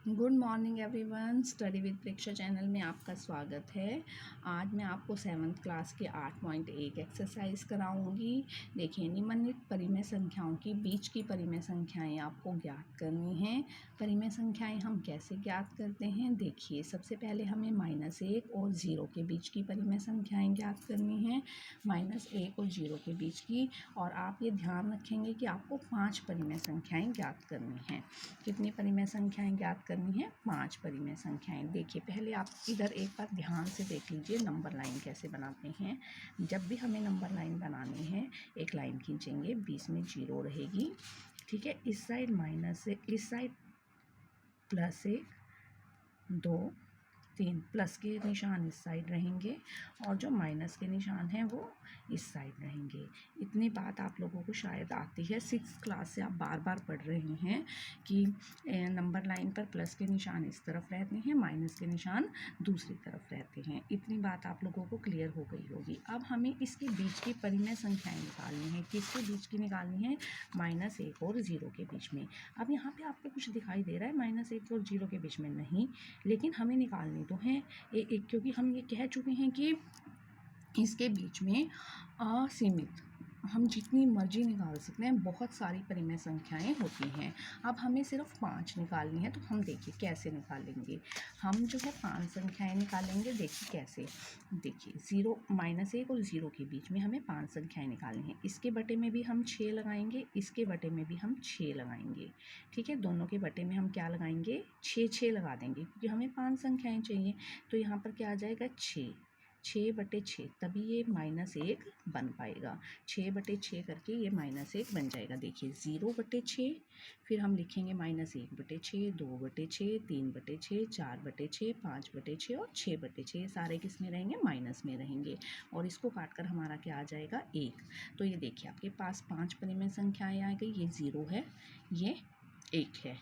Good morning everyone. Study with Preksha channel में आपका स्वागत है। आज मैं आपको 7th क्लास के 8.1 एक्सरसाइज कराऊंगी। देखिए, निम्नलिखित परिमेय संख्याओं की बीच की परिमेय संख्याएं आपको ज्ञात करनी हैं। परिमेय संख्याएं हम कैसे ज्ञात करते हैं? देखिए, सबसे पहले हमें -1 और 0 के बीच की परिमेय संख्याएं ज्ञात करनी हैं। -1 और 0 के बीच की। और आप ये ध्यान रखेंगे कि आपको 5 परिमेय संख्याएं ज्ञात करनी हैं। कितनी परिमेय संख्याएं ज्ञात करनी है? 5 परिमेय संख्याएं। देखिए, पहले आप इधर एक बार ध्यान से देख लीजिए नंबर लाइन कैसे बनाते हैं। जब भी हमें नंबर लाइन बनानी है, एक लाइन खींचेंगे, बीच में 0 रहेगी, ठीक है। इस साइड -1, इस साइड +1, 2, 3 प्लस के निशान इस साइड रहेंगे और जो माइनस के निशान हैं वो इस साइड रहेंगे। इतनी बात आप लोगों को शायद आती है, 6th क्लास से आप बार बार पढ़ रहे हैं कि नंबर लाइन पर प्लस के निशान इस तरफ रहते हैं, माइनस के निशान दूसरी तरफ रहते हैं। इतनी बात आप लोगों को क्लियर हो गई होगी। अब हमें इसके बीच की परिमेय संख्याएं निकालनी है। किसके बीच की निकालनी है? -1 और 0 के बीच में। अब यहाँ पे आपको कुछ दिखाई दे रहा है -1 और 0 के बीच में? नहीं, लेकिन हमें निकालनी तो है क्योंकि हम ये कह चुके हैं कि इसके बीच में असीमित, हम जितनी मर्जी निकाल सकते हैं। बहुत सारी परिमेय संख्याएं होती हैं। अब हमें सिर्फ 5 निकालनी है, तो हम देखिए कैसे निकालेंगे। हम जो है 5 संख्याएं निकालेंगे। देखिए कैसे। देखिए, -1 और 0 के बीच में हमें 5 संख्याएं निकालनी है। इसके बटे में भी हम 6 लगाएंगे, इसके बटे में भी हम 6 लगाएंगे, ठीक है। दोनों के बटे में हम क्या लगाएंगे? 6 लगा देंगे, क्योंकि हमें 5 संख्याएं चाहिए। तो यहाँ पर क्या आ जाएगा? 6/6, तभी ये -1 बन पाएगा। 6/6 करके ये -1 बन जाएगा। देखिए, 0/6, फिर हम लिखेंगे -1/6, 2/6, 3/6, 4/6, 5/6 और 6/6। सारे किस में रहेंगे? माइनस में रहेंगे। और इसको काट कर हमारा क्या आ जाएगा? 1। तो ये देखिए, आपके पास 5 परिमेय संख्याएं आ गई। ये 0 है, ये 1 है।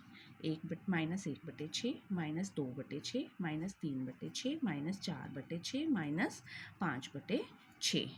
-1/6, -2/6, -3/6, -4/6, -5/6।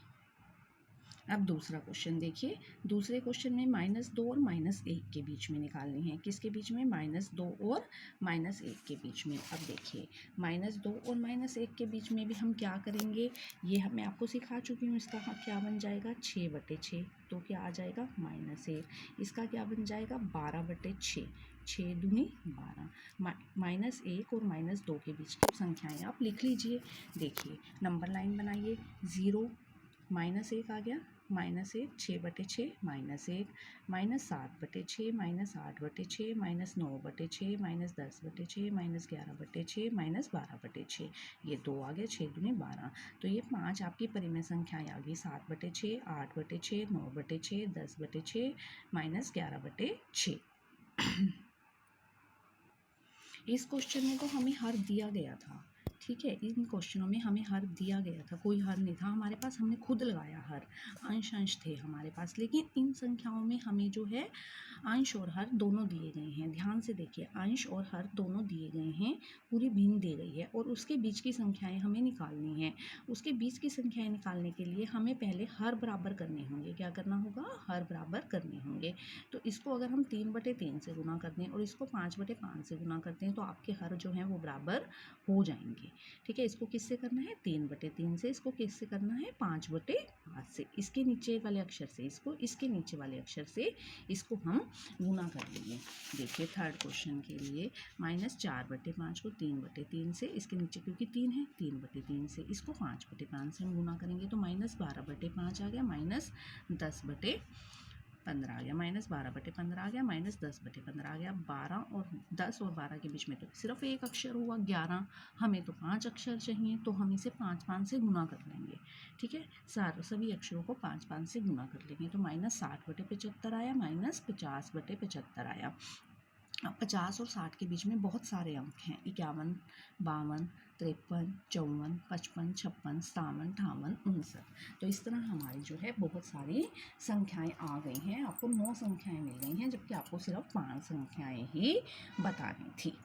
अब दूसरा क्वेश्चन देखिए। दूसरे क्वेश्चन में -2 और -1 के बीच में निकालनी है। किसके बीच में? -2 और -1 के बीच में। अब देखिए, -2 और -1 के बीच में भी हम क्या करेंगे? ये मैं आपको सिखा चुकी हूँ। इसका क्या बन जाएगा? 6/6, तो क्या आ जाएगा? -1। इसका क्या बन जाएगा? 12/6, 6 दूनी 12। -1 और -2 के बीच की संख्याएं आप लिख लीजिए। देखिए, नंबर लाइन बनाइए। 0, -1 आ गया, -1, 6/6, -1, -7/6, -8/6, -9/6, -10/6, -11/6, -12/6। ये 2 आ गया, 6 दूनी 12। तो ये 5 आपकी परिमेय संख्याएं आ गई। 7/6, 8/6, 9/6, 10/6, -11/6। इस क्वेश्चन में तो हमें हर दिया गया था, ठीक है। इन क्वेश्चनों में हमें हर दिया गया था, कोई हर नहीं था हमारे पास, हमने खुद लगाया हर। अंश थे हमारे पास, लेकिन इन संख्याओं में हमें जो है अंश और हर दोनों दिए गए हैं। ध्यान से देखिए, अंश और हर दोनों दिए गए हैं, पूरी भिन्न दी गई है, और उसके बीच की संख्याएं हमें निकालनी है। उसके बीच की संख्याएं निकालने के लिए हमें पहले हर बराबर करने होंगे। क्या करना होगा? हर बराबर करने होंगे। तो इसको अगर हम 3/3 से गुना कर दें और इसको 5/5 से गुना करते हैं, तो आपके हर जो हैं वो बराबर हो जाएंगे, ठीक है। इसको किससे करना है? 3/3 से। इसको किससे करना है? 5/5 से। इसके नीचे वाले अक्षर से इसको, इसके नीचे वाले अक्षर से इसको हम गुना कर लेंगे। देखिए, थर्ड क्वेश्चन के लिए -4/5 को 3/3 से, इसके नीचे क्योंकि 3 है, 3/3 से, इसको 5/5 से हम गुना करेंगे तो -12/5 आ गया, -10/15 आ गया, -12/15 आ गया, -10/15 आ गया। 12 और 10 और 12 के बीच में तो सिर्फ एक अक्षर हुआ 11। हमें तो 5 अक्षर चाहिए, तो हम इसे 5 से गुना कर लेंगे, ठीक है। सभी अक्षरों को 5 से गुना कर लेंगे तो -60/75 आया, -50/75 आया। अब 50 और 60 के बीच में बहुत सारे अंक हैं। 51, 52, 53, 54, 55, 56, 57, 58, 59। तो इस तरह हमारी जो है बहुत सारी संख्याएं आ गई हैं। आपको 9 संख्याएं मिल गई हैं, जबकि आपको सिर्फ 5 संख्याएं ही बतानी थी।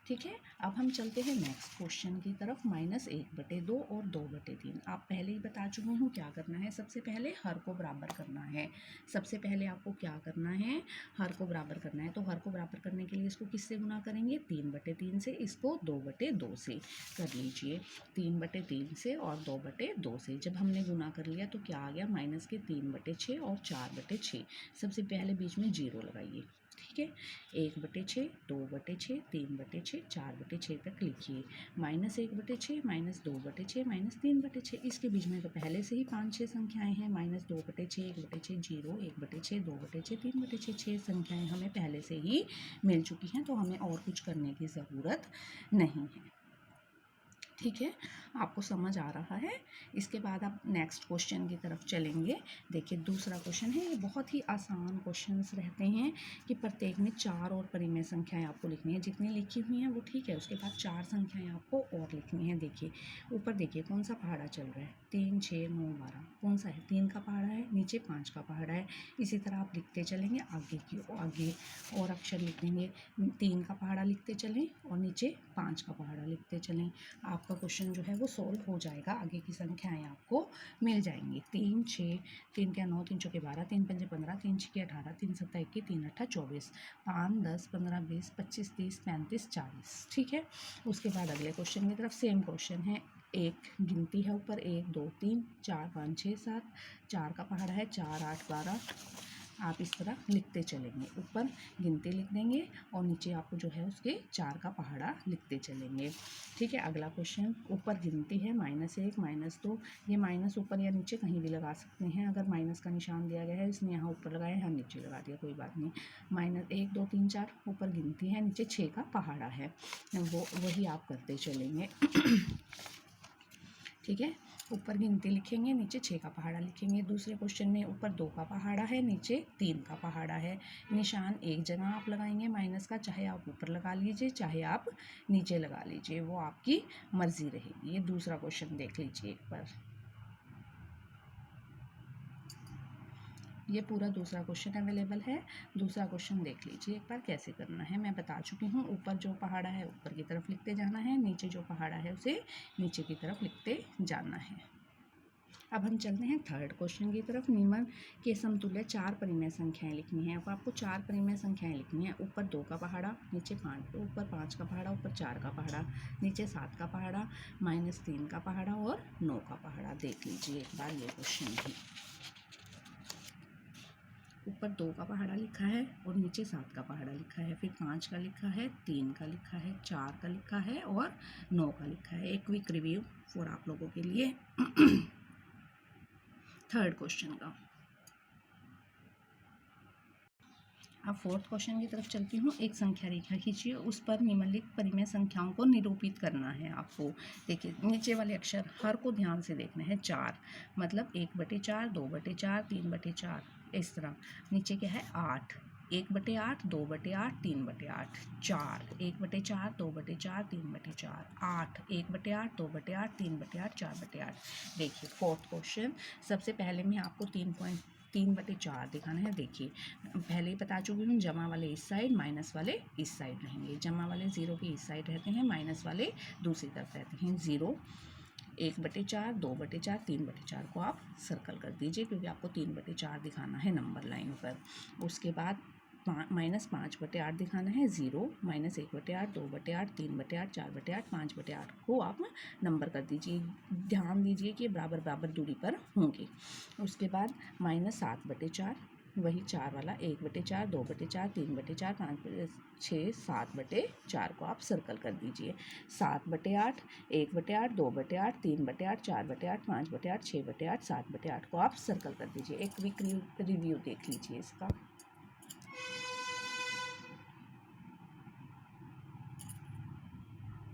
ठीक है, अब हम चलते हैं नेक्स्ट क्वेश्चन की तरफ। -1/2 और 2/3। आप पहले ही बता चुके हूँ क्या करना है। सबसे पहले हर को बराबर करना है। सबसे पहले आपको क्या करना है, हर को बराबर करना है। तो हर को बराबर करने के लिए इसको किससे गुना करेंगे, 3/3 से। इसको 2/2 से कर लीजिए, 3/3 से और 2/2 से। जब हमने गुना कर लिया तो क्या आ गया, -3/6 और 4/6। सबसे पहले बीच में 0 लगाइए। ठीक है, 1/6, 2/6, 3/6, 4/6 तक लिखिए। -1/6, -2/6, -3/6। इसके बीच में तो पहले से ही 5-6 संख्याएं हैं। -2/6, 1/6, 0, 1/6, 2/6, 3/6। 6 संख्याएं हमें पहले से ही मिल चुकी हैं, तो हमें और कुछ करने की ज़रूरत नहीं है। ठीक है, आपको समझ आ रहा है। इसके बाद आप नेक्स्ट क्वेश्चन की तरफ चलेंगे। देखिए दूसरा क्वेश्चन है, ये बहुत ही आसान क्वेश्चंस रहते हैं कि प्रत्येक में 4 और परिमेय संख्याएं आपको लिखनी है। जितनी लिखी हुई हैं वो ठीक है, उसके बाद 4 संख्याएं आपको और लिखनी है। देखिए ऊपर देखिए कौन सा पहाड़ा चल रहा है, 3, 6, 9, 12। कौन सा है, 3 का पहाड़ा है, नीचे 5 का पहाड़ा है। इसी तरह आप लिखते चलेंगे आगे और अक्षर लिख देंगे। 3 का पहाड़ा लिखते चलें और नीचे 5 का पहाड़ा लिखते चलें। आपका क्वेश्चन जो है वो सॉल्व हो जाएगा। आगे की संख्याएं आपको मिल जाएंगी। 3, 6, 3 क्या 9, 3 चौके 12, 3 पंजे 15, 3 छके 18, 3 सत्ता 21, 3 अट्ठा 24, 5, 10, 15, 20, 25, 30, 35, 40। ठीक है, उसके बाद अगले क्वेश्चन की तरफ सेम क्वेश्चन है। एक गिनती है ऊपर, 1, 2, 3, 4, 5, 6, 7। 4 का पहाड़ा है, 4, 8, 12। आप इस तरह लिखते चलेंगे। ऊपर गिनती लिख देंगे और नीचे आपको जो है उसके 4 का पहाड़ा लिखते चलेंगे। ठीक है, अगला क्वेश्चन, ऊपर गिनती है -1, -2। ये माइनस ऊपर या नीचे कहीं भी लगा सकते हैं। अगर माइनस का निशान दिया गया है, इसने यहाँ ऊपर लगाया, यहाँ नीचे लगा दिया, कोई बात नहीं। -1, 2, 3, 4 ऊपर गिनती है, नीचे 6 का पहाड़ा है, वही आप करते चलेंगे। ठीक है, ऊपर गिनती लिखेंगे, नीचे 6 का पहाड़ा लिखेंगे। दूसरे क्वेश्चन में ऊपर 2 का पहाड़ा है, नीचे 3 का पहाड़ा है। निशान एक जगह आप लगाएंगे माइनस का, चाहे आप ऊपर लगा लीजिए चाहे आप नीचे लगा लीजिए, वो आपकी मर्जी रहेगी। ये दूसरा क्वेश्चन देख लीजिए एक बार। ये पूरा दूसरा क्वेश्चन अवेलेबल है। दूसरा क्वेश्चन देख लीजिए एक बार कैसे करना है। मैं बता चुकी हूँ, ऊपर जो पहाड़ा है ऊपर की तरफ लिखते जाना है, नीचे जो पहाड़ा है उसे नीचे की तरफ लिखते जाना है। अब हम चलते हैं थर्ड क्वेश्चन की तरफ। निम्न के समतुल्य 4 परिमेय संख्याएं लिखनी है। अब आपको 4 परिमेय संख्याएं लिखनी है। ऊपर 2 का पहाड़ा, नीचे 5, ऊपर 5 का पहाड़ा, ऊपर 4 का पहाड़ा, नीचे 7 का पहाड़ा, -3 का पहाड़ा और 9 का पहाड़ा। देख लीजिए एक बार ये क्वेश्चन भी। ऊपर 2 का पहाड़ा लिखा है और नीचे 7 का पहाड़ा लिखा है, फिर 5 का लिखा है, 3 का लिखा है, 4 का लिखा है और 9 का लिखा है। एक क्विक रिव्यू फॉर आप लोगों के लिए थर्ड क्वेश्चन का। अब फोर्थ क्वेश्चन की तरफ चलती हूँ। एक संख्या रेखा खींचिए, उस पर निम्नलिखित परिमेय संख्याओं को निरूपित करना है आपको। देखिए नीचे वाले अक्षर हर को ध्यान से देखना है। 4 मतलब 1/4, 2/4, 3/4, इस तरह। नीचे क्या है, 8, 1/8, 2/8, 3/8, 4, 1/4, 2/4, 3/4, 8, 1/8, 2/8, 3/8, 4/8। देखिए फोर्थ क्वेश्चन, सबसे पहले मैं आपको 3.4 दिखाना है। देखिए पहले ही बता चुकी हूँ, जमा वाले इस साइड, माइनस वाले इस साइड रहेंगे। जमा वाले 0 की इस साइड रहते हैं, माइनस वाले दूसरी तरफ रहते हैं। 0, 1/4, 2/4, 3/4 को आप सर्कल कर दीजिए, क्योंकि आपको 3/4 दिखाना है नंबर लाइन पर। उसके बाद -5/8 दिखाना है। 0, -1/8, 2/8, 3/8, 4/8, 5/8 को आप नंबर कर दीजिए। ध्यान दीजिए कि बराबर बराबर दूरी पर होंगे। उसके बाद -7/4, वही 4 वाला, 1/4, 2/4, 3/4, 5, 6, 7/4 को आप सर्कल कर दीजिए। 7/8, 1/8, 2/8, 3/8, 4/8, 5/8, 6/8, 7/8 को आप सर्कल कर दीजिए। एक क्विक रिव्यू देख लीजिए इसका।